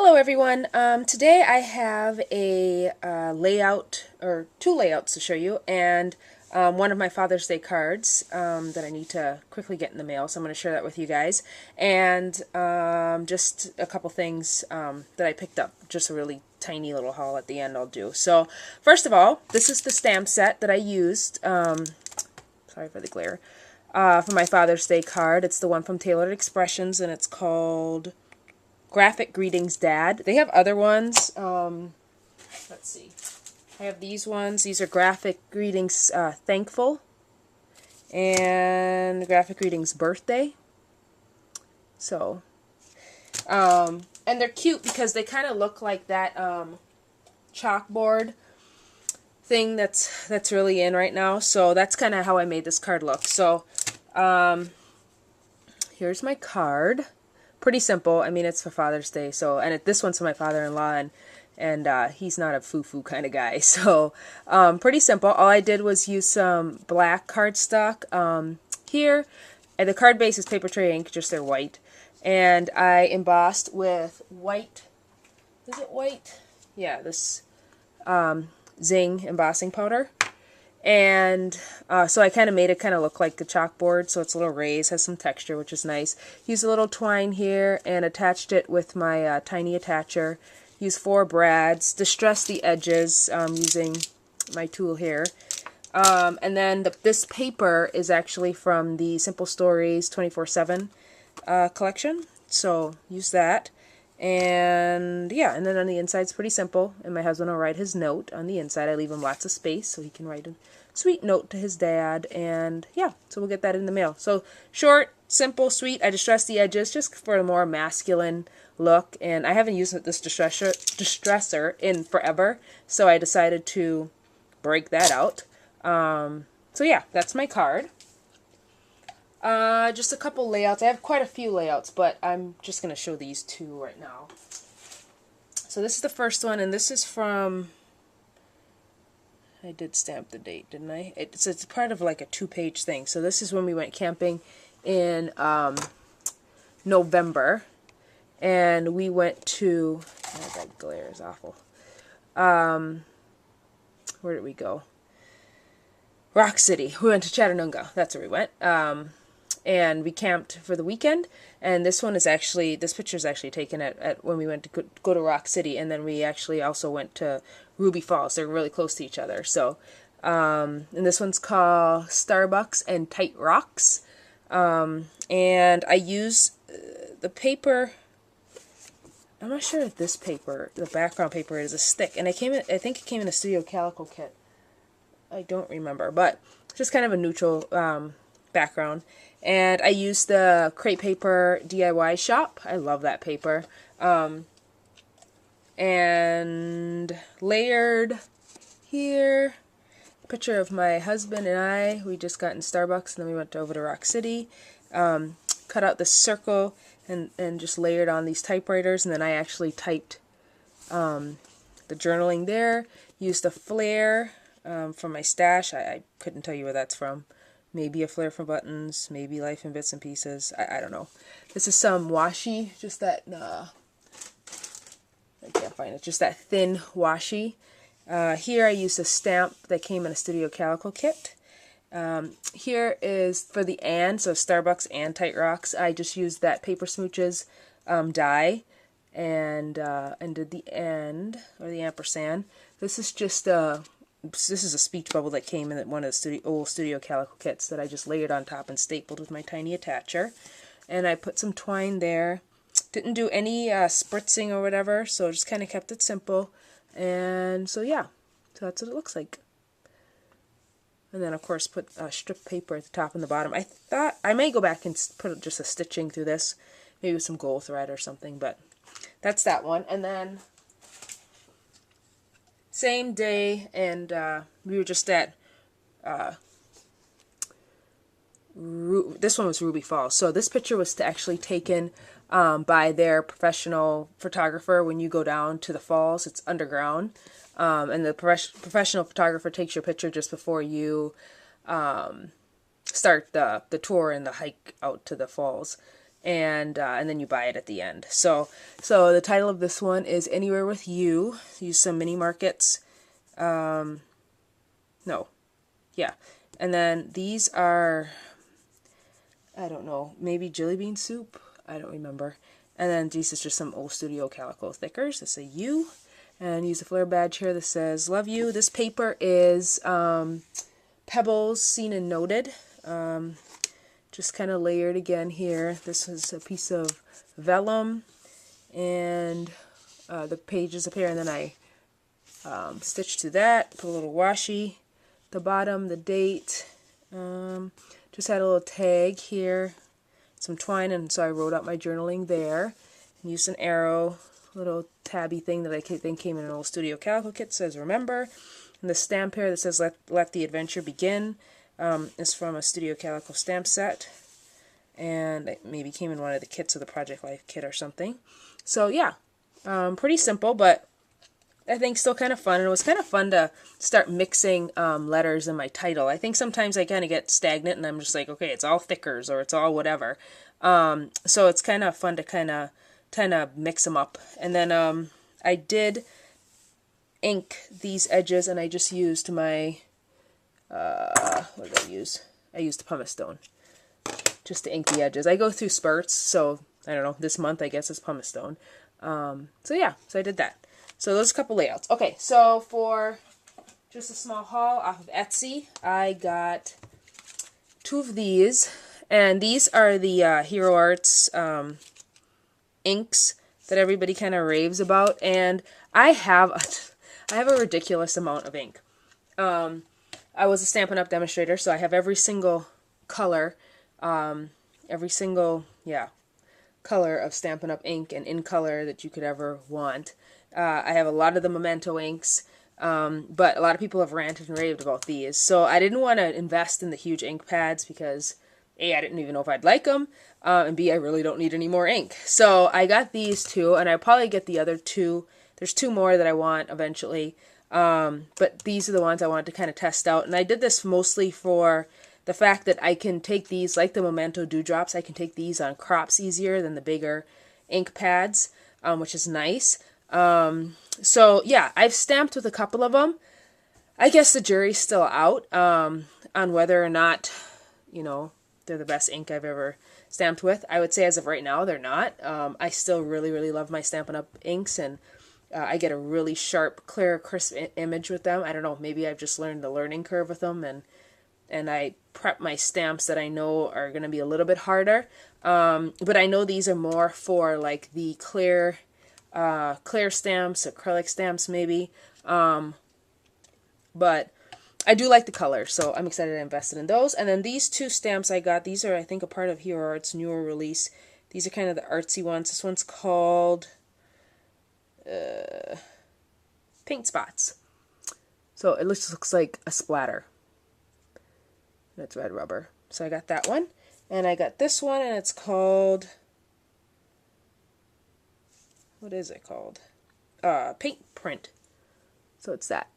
Hello everyone. Today I have a layout, or two layouts to show you, and one of my Father's Day cards that I need to quickly get in the mail, so I'm going to share that with you guys, and just a couple things that I picked up, just a really tiny little haul at the end I'll do. So first of all, this is the stamp set that I used, sorry for the glare, for my Father's Day card. It's the one from Tailored Expressions, and it's called Graphic Greetings Dad. They have other ones. Let's see. I have these ones. These are Graphic Greetings Thankful and Graphic Greetings Birthday. So, and they're cute because they kind of look like that chalkboard thing that's really in right now. So that's kind of how I made this card look. So, here's my card. Pretty simple. I mean, it's for Father's Day, so, and this one's for my father-in-law, and he's not a foo-foo kind of guy, so pretty simple. All I did was use some black cardstock here, and the card base is paper tray ink, just they're white, and I embossed with white. Is it white? Yeah, this Zing embossing powder. And so I kind of made it kind of look like a chalkboard, so it's a little raised, has some texture, which is nice. Used a little twine here and attached it with my tiny attacher. Used 4 brads, distressed the edges using my tool here. And then this paper is actually from the Simple Stories 24/7 collection, so use that. And yeah, and then on the inside it's pretty simple, and my husband will write his note on the inside. I leave him lots of space so he can write a sweet note to his dad, and yeah, so we'll get that in the mail. So short, simple, sweet. I distressed the edges just for a more masculine look, and I haven't used this distressor in forever, so I decided to break that out. So yeah, that's my card. Just a couple layouts. I have quite a few layouts, but I'm just going to show these two right now. So this is the first one, and this is from, I did stamp the date, didn't I? It's part of like a 2-page thing. So this is when we went camping in November, and we went to, oh, that glare is awful. Where did we go? Rock City. We went to Chattanooga. That's where we went. And we camped for the weekend, and this picture is actually taken at when we went to go to Rock City, and then we actually also went to Ruby Falls. They're really close to each other. So, and this one's called Starbucks and Tight Rocks, and I use the paper. I'm not sure if this paper, the background paper, is a stick, and I think it came in a Studio Calico kit. I don't remember, but just kind of a neutral background. And I used the Crepe Paper DIY shop. I love that paper. And layered here, picture of my husband and I. We just got in Starbucks, and then we went over to Rock City. Cut out this circle and just layered on these typewriters, and then I actually typed the journaling there. Used a flare from my stash. I couldn't tell you where that's from. Maybe a flare for buttons, maybe Life in Bits and Pieces. I don't know. This is some washi, just that, I can't find it, just that thin washi. Here I used a stamp that came in a Studio Calico kit. Here is for the and, so Starbucks and Tight Rocks. I just used that Paper Smooches die and did the and, or the ampersand. This is just this is a speech bubble that came in one of the old Studio Calico kits that I just layered on top and stapled with my tiny attacher. And I put some twine there. Didn't do any spritzing or whatever, so just kind of kept it simple. And so yeah, so that's what it looks like. And then of course put strip paper at the top and the bottom. I thought I may go back and put just a stitching through this, maybe with some gold thread or something, but that's that one. And then same day, and we were just at, this one was Ruby Falls. So this picture was actually taken by their professional photographer. When you go down to the falls, it's underground, and the professional photographer takes your picture just before you start the tour and the hike out to the falls. and then you buy it at the end. So the title of this one is Anywhere With You. Use some mini markets. No, yeah, and then these are, I don't know, maybe jelly bean soup. I don't remember. And then these is just some old Studio Calico thickers. That's a U. And use a flare badge here that says love you. This paper is Pebbles Seen and Noted. Just kind of layered again here. This is a piece of vellum and the pages up here, and then I stitched to that, put a little washi at the bottom, the date. Just had a little tag here, some twine, and so I wrote out my journaling there. And used an arrow, little tabby thing that I think came in an old Studio Calico kit, says remember. And the stamp here that says let the adventure begin is from a Studio Calico stamp set, and it maybe came in one of the kits of the Project Life kit or something. So yeah, pretty simple, but I think still kind of fun. And it was kind of fun to start mixing letters in my title. I think sometimes I kind of get stagnant and I'm just like, okay, it's all thickers or it's all whatever. So it's kind of fun to kind of mix them up. And then I did ink these edges, and I just used my, what did I use? I used pumice stone just to ink the edges. I go through spurts, so I don't know, this month I guess it's pumice stone. So yeah, so I did that. So those are a couple layouts. Okay, so for just a small haul off of Etsy, I got 2 of these, and these are the Hero Arts inks that everybody kind of raves about, and I have a ridiculous amount of ink. I was a Stampin' Up! Demonstrator, so I have every single color, color of Stampin' Up! Ink and in color that you could ever want. I have a lot of the Memento inks, but a lot of people have ranted and raved about these. So I didn't want to invest in the huge ink pads because A, I didn't even know if I'd like them, and B, I really don't need any more ink. So I got these 2, and I'll probably get the other 2. There's 2 more that I want eventually, but these are the ones I wanted to kind of test out. And I did this mostly for the fact that I can take these, like the Memento Dewdrops, I can take these on crops easier than the bigger ink pads, which is nice. So yeah, I've stamped with a couple of them. I guess the jury's still out on whether or not, you know, they're the best ink I've ever stamped with. I would say as of right now, they're not. I still really, really love my Stampin' Up! Inks, and I get a really sharp, clear, crisp image with them. I don't know, maybe I've just learned the learning curve with them, and I prep my stamps that I know are going to be a little bit harder. But I know these are more for like the clear stamps, acrylic stamps maybe. But I do like the color, so I'm excited I invested in those. And then these 2 stamps I got, these are I think a part of Hero Arts' newer release. These are kind of the artsy ones. This one's called Paint Spots. So it looks like a splatter. That's red rubber. So I got that one. And I got this one, and it's called, what is it called? Paint Print. So it's that.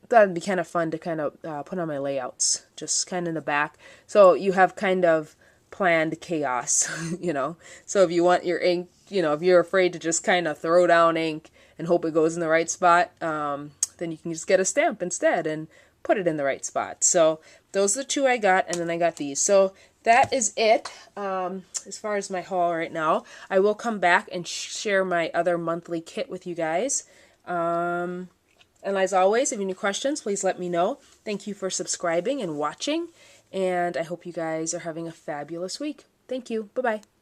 That'd be kind of fun to kind of put on my layouts, just kind of in the back. So you have kind of planned chaos, you know. So if you want your ink, you know, if you're afraid to just kind of throw down ink and hope it goes in the right spot, then you can just get a stamp instead and put it in the right spot. So those are the 2 I got, and then I got these. So that is it as far as my haul right now. I will come back and share my other monthly kit with you guys. And as always, if you have any questions, please let me know. Thank you for subscribing and watching, and I hope you guys are having a fabulous week. Thank you. Bye-bye.